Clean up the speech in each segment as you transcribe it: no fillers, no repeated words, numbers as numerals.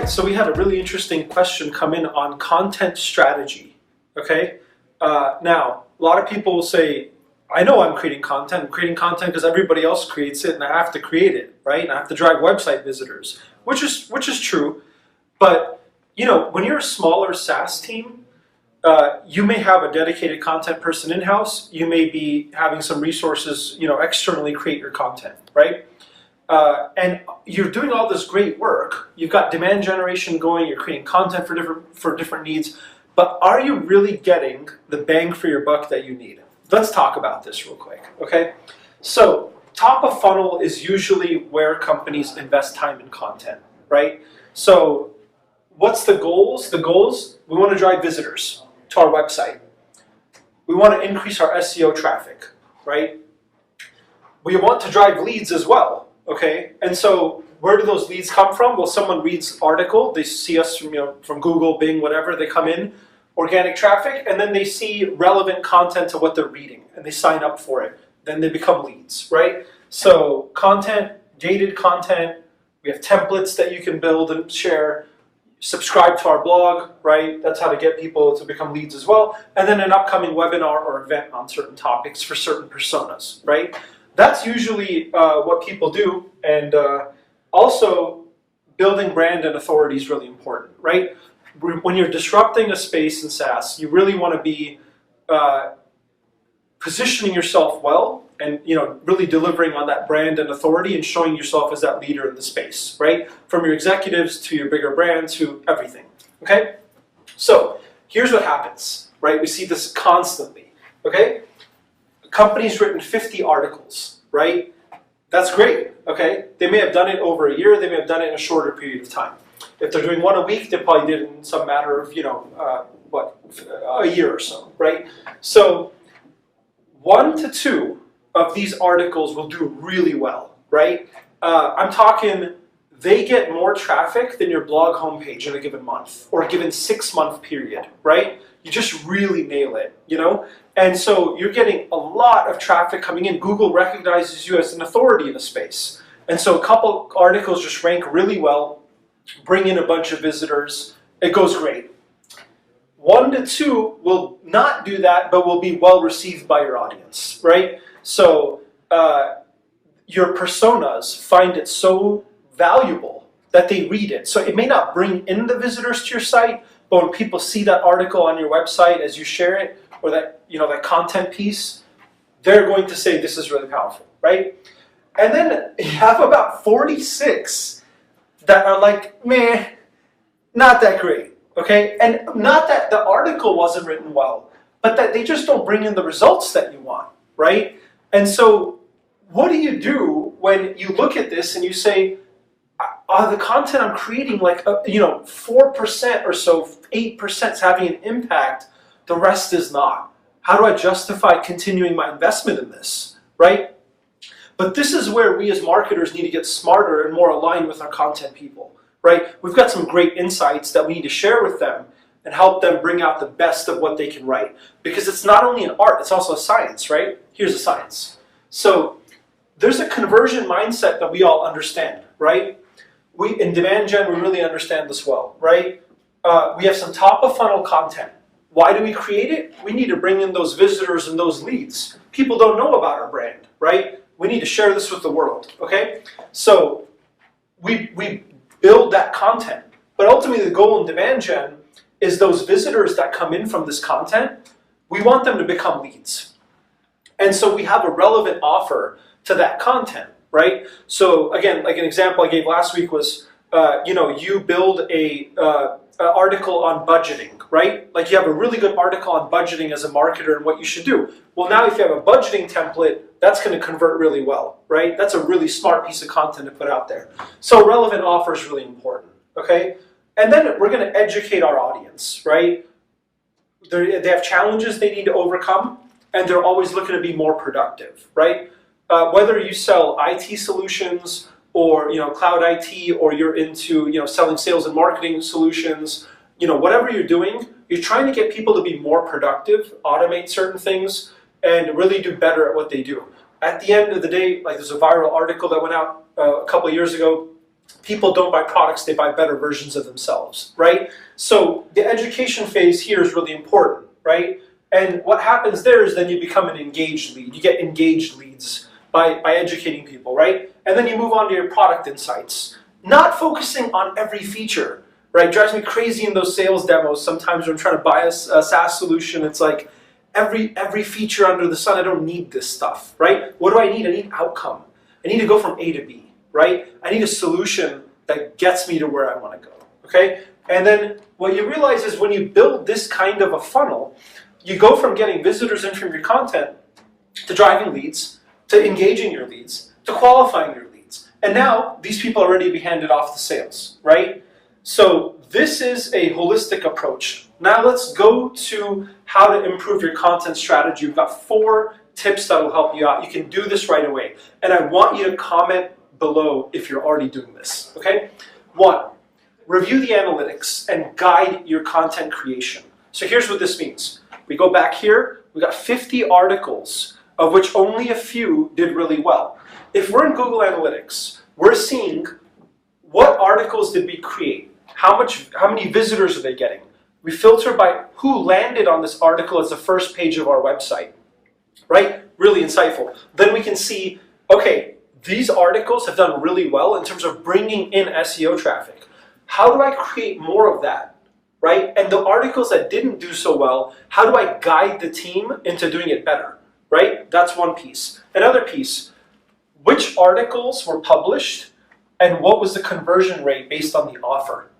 right, so we had a really interesting question come in on content strategy, okay? Now, a lot of people will say, I know I'm creating content. I'm creating content because everybody else creates it and I have to create it, right? And I have to drive website visitors, which is true. But, you know, when you're a smaller SaaS team, you may have a dedicated content person in-house. You may be having some resources, you know, externally create your content, right? And you're doing all this great work. You've got demand generation going. You're creating content for different needs. But are you really getting the bang for your buck that you need? Let's talk about this real quick, okay? So top of funnel is usually where companies invest time in content, right? So what's the goals? The goals, we want to drive visitors to our website. We want to increase our SEO traffic, right? We want to drive leads as well, okay? And so where do those leads come from? Well, someone reads an article, they see us from, from Google, Bing, whatever, they come in, organic traffic, and then they see relevant content to what they're reading, and they sign up for it. Then they become leads, right? So content, gated content, we have templates that you can build and share, subscribe to our blog, right? That's how to get people to become leads as well. And then an upcoming webinar or event on certain topics for certain personas, right? That's usually what people do. And also building brand and authority is really important, right? When you're disrupting a space in SaaS, you really want to be positioning yourself well and really delivering on that brand and authority and showing yourself as that leader in the space, right? From your executives to your bigger brands to everything, okay? So here's what happens, right? We see this constantly, okay? A company's written 50 articles, right? That's great, okay? They may have done it over a year, they may have done it in a shorter period of time. If they're doing one a week, they probably did it in some matter of, a year or so, right? So 1 to 2 of these articles will do really well, right? I'm talking, they get more traffic than your blog homepage in a given month or a given 6-month period, right? You just really nail it, And so you're getting a lot of traffic coming in. Google recognizes you as an authority in the space. And so a couple articles just rank really well, bring in a bunch of visitors, it goes great. 1 to 2 will not do that, but will be well received by your audience, right? So your personas find it so valuable that they read it. So it may not bring in the visitors to your site, but when people see that article on your website as you share it, or that that content piece, they're going to say this is really powerful, right? And then you have about 46 that are like, meh, not that great, okay? And not that the article wasn't written well, but that they just don't bring in the results that you want, right? And so what do you do when you look at this and you say, the content I'm creating, like, 4% or so, 8% is having an impact, the rest is not. How do I justify continuing my investment in this, right? But this is where we as marketers need to get smarter and more aligned with our content people, right? We've got some great insights that we need to share with them and help them bring out the best of what they can write. Because it's not only an art, it's also a science, right? Here's a science. So there's a conversion mindset that we all understand, right? In demand gen, we really understand this well, right? We have some top of funnel content. Why do we create it? We need to bring in those visitors and those leads. People don't know about our brand, right? We need to share this with the world, okay? So we build that content. But ultimately the goal in demand gen is those visitors that come in from this content, we want them to become leads. And so we have a relevant offer to that content, right? So again, like an example I gave last week was, you build a article on budgeting, right? Like you have a really good article on budgeting as a marketer and what you should do. Well, now if you have a budgeting template, that's going to convert really well, right? That's a really smart piece of content to put out there. So relevant offer is really important, okay? And then we're going to educate our audience, right? They have challenges they need to overcome, and they're always looking to be more productive, right? Whether you sell IT solutions or cloud IT, or you're into selling sales and marketing solutions, whatever you're doing, you're trying to get people to be more productive, automate certain things, and really do better at what they do. At the end of the day, like there's a viral article that went out a couple of years ago People don't buy products, they buy better versions of themselves, right? So the education phase here is really important, right? And what happens there is then you become an engaged lead. You get engaged leads by educating people, right? And then you move on to your product insights. Not focusing on every feature, right? Drives me crazy in those sales demos sometimes when I'm trying to buy a SaaS solution. It's like every feature under the sun, I don't need this stuff, right? What do I need? I need outcome. I need to go from A to B, right? I need a solution that gets me to where I want to go, okay? And then what you realize is when you build this kind of a funnel, you go from getting visitors in from your content to driving leads, to engaging your leads, to qualifying your leads. And now these people are ready to be handed off to sales, right? So this is a holistic approach. Now let's go to how to improve your content strategy. We've got 4 tips that will help you out. You can do this right away. And I want you to comment below if you're already doing this, okay? 1, review the analytics and guide your content creation. So here's what this means. We go back here, we got 50 articles, of which only a few did really well. If we're in Google Analytics, we're seeing what articles did we create? How many visitors are they getting? We filter by who landed on this article as the first page of our website, right? Really insightful. Then we can see, okay, these articles have done really well in terms of bringing in SEO traffic. How do I create more of that, right? And the articles that didn't do so well, how do I guide the team into doing it better, right? That's one piece. Another piece, which articles were published and what was the conversion rate based on the offer?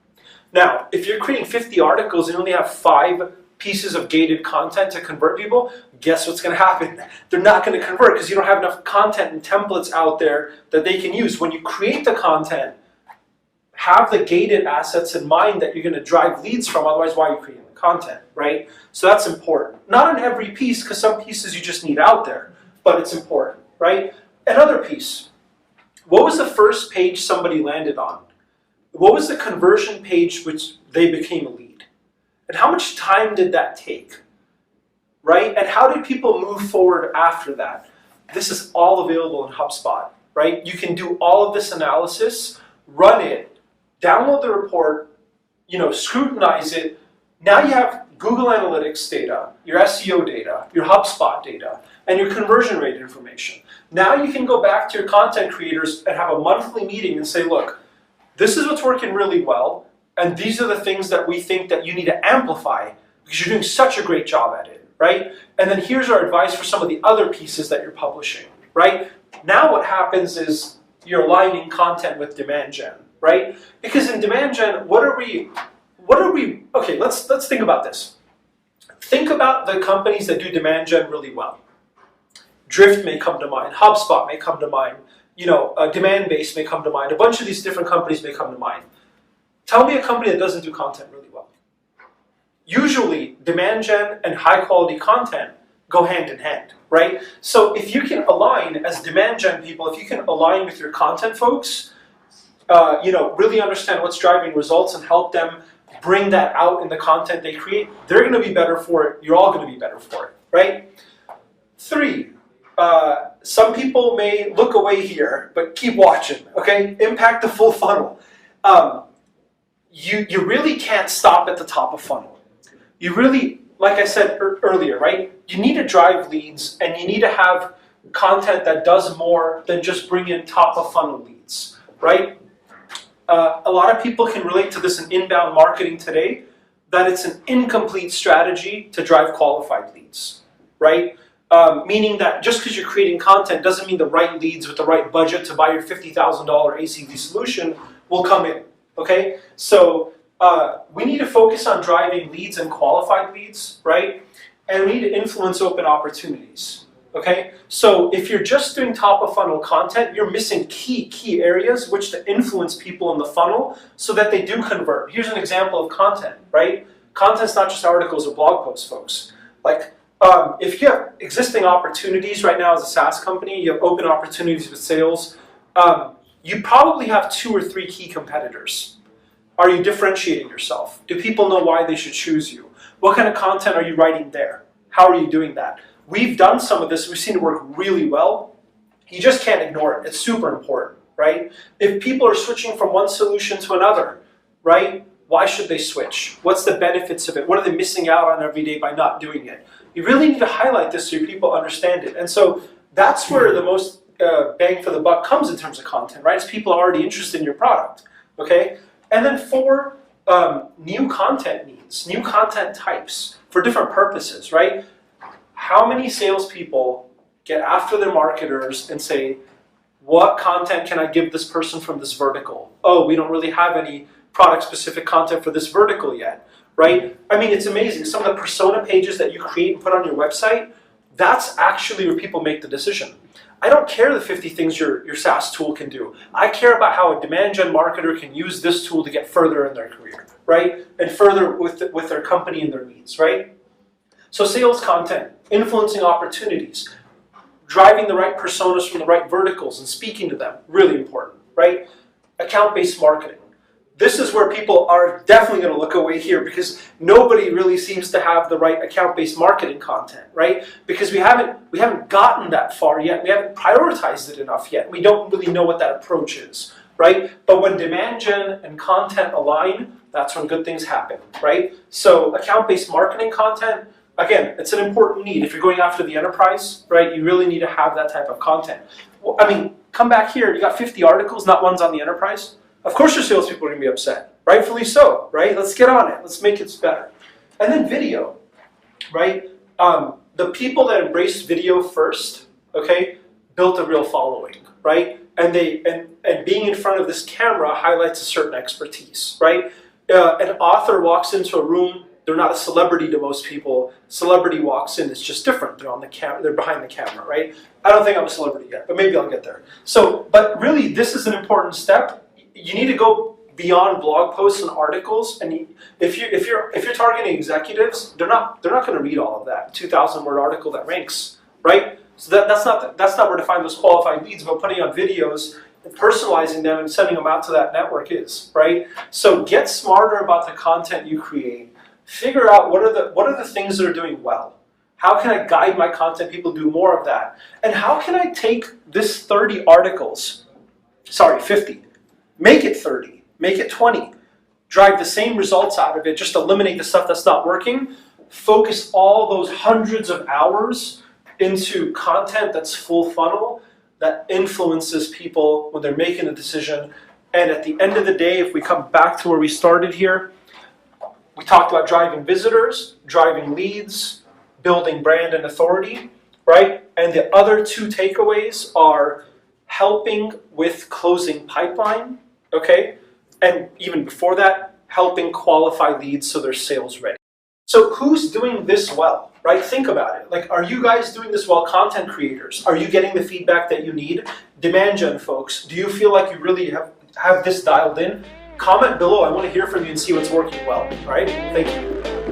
Now, if you're creating 50 articles and you only have 5 pieces of gated content to convert people, guess what's going to happen? They're not going to convert because you don't have enough content and templates out there that they can use. When you create the content, have the gated assets in mind that you're going to drive leads from, otherwise why are you creating the content, right? So that's important. Not on every piece, because some pieces you just need out there, but it's important, right? Another piece, what was the first page somebody landed on? What was the conversion page which they became a lead? And how much time did that take, right? And how did people move forward after that? This is all available in HubSpot, right? You can do all of this analysis, run it, download the report, scrutinize it. Now you have Google Analytics data, your SEO data, your HubSpot data, and your conversion rate information. Now you can go back to your content creators and have a monthly meeting and say, look, this is what's working really well, and these are the things that we think that you need to amplify because you're doing such a great job at it, right? And then here's our advice for some of the other pieces that you're publishing, right? Now what happens is you're aligning content with demand gen, right? Because in demand gen, okay, let's think about this. Think about the companies that do demand gen really well. Drift may come to mind, HubSpot may come to mind, Demandbase may come to mind, a bunch of these different companies may come to mind. Tell me a company that doesn't do content really well. Usually, demand gen and high quality content go hand in hand, right? So if you can align as demand gen people, if you can align with your content folks, really understand what's driving results and help them bring that out in the content they create, they're going to be better for it. You're all going to be better for it, right? 3, some people may look away here, but keep watching, okay? Impact the full funnel. You really can't stop at the top of funnel. You really, like I said earlier, right? You need to drive leads and you need to have content that does more than just bring in top of funnel leads, right? A lot of people can relate to this in inbound marketing today, that it's an incomplete strategy to drive qualified leads, right? Meaning that just because you're creating content doesn't mean the right leads with the right budget to buy your $50,000 ACV solution will come in, okay? So we need to focus on driving leads and qualified leads, right? And we need to influence open opportunities, okay? So if you're just doing top of funnel content, you're missing key areas which to influence people in the funnel so that they do convert. Here's an example of content, right? Content's not just articles or blog posts, folks. Like, if you have existing opportunities right now as a SaaS company, you have open opportunities with sales, you probably have 2 or 3 key competitors. Are you differentiating yourself? Do people know why they should choose you? What kind of content are you writing there? How are you doing that? We've done some of this. We've seen it work really well. You just can't ignore it. It's super important, right? If people are switching from one solution to another, right? Why should they switch? What's the benefits of it? What are they missing out on every day by not doing it? You really need to highlight this so your people understand it. And so that's where the most bang for the buck comes in terms of content, right? It's people are already interested in your product, okay? And then 4, new content needs, new content types for different purposes, right? How many salespeople get after their marketers and say, what content can I give this person from this vertical? Oh, we don't really have any product-specific content for this vertical yet, right? I mean, it's amazing. Some of the persona pages that you create and put on your website, that's actually where people make the decision. I don't care the 50 things your SaaS tool can do. I care about how a demand gen marketer can use this tool to get further in their career, right? And further with their company and their needs, right? So sales content, influencing opportunities, driving the right personas from the right verticals and speaking to them, really important, right? Account-based marketing. This is where people are definitely going to look away here because nobody really seems to have the right account-based marketing content, right? Because we haven't gotten that far yet. We haven't prioritized it enough yet. We don't really know what that approach is, right? But when demand gen and content align, that's when good things happen, right? So account-based marketing content, again, it's an important need. If you're going after the enterprise, right, you really need to have that type of content. Well, I mean, come back here. You got 50 articles, not one's on the enterprise. Of course your salespeople are going to be upset. Rightfully so, right? Let's get on it. Let's make it better. And then video, right? The people that embraced video first, okay, built a real following, right? And being in front of this camera highlights a certain expertise, right? An author walks into a room, they're not a celebrity to most people. Celebrity walks in, it's just different. They're on the they're behind the camera, right? I don't think I'm a celebrity yet, but maybe I'll get there. So, but really, this is an important step. You need to go beyond blog posts and articles, and if you're targeting executives, they're not going to read all of that 2,000-word article that ranks, right? So that's not where to find those qualified leads, but putting on videos, and personalizing them, and sending them out to that network is, right? So get smarter about the content you create. Figure out what are the things that are doing well. How can I guide my content? People do more of that, and how can I take this 30 articles, sorry, 50. Make it 30, make it 20. Drive the same results out of it, just eliminate the stuff that's not working. Focus all those hundreds of hours into content that's full funnel, that influences people when they're making a decision. And at the end of the day, if we come back to where we started here, we talked about driving visitors, driving leads, building brand and authority, right? And the other 2 takeaways are helping with closing pipeline, okay? And even before that, helping qualify leads so they're sales ready. So who's doing this well, right? Think about it. Like, are you guys doing this well? Content creators, are you getting the feedback that you need? Demand gen folks, do you feel like you really have this dialed in? Comment below. I want to hear from you and see what's working well, right? Thank you.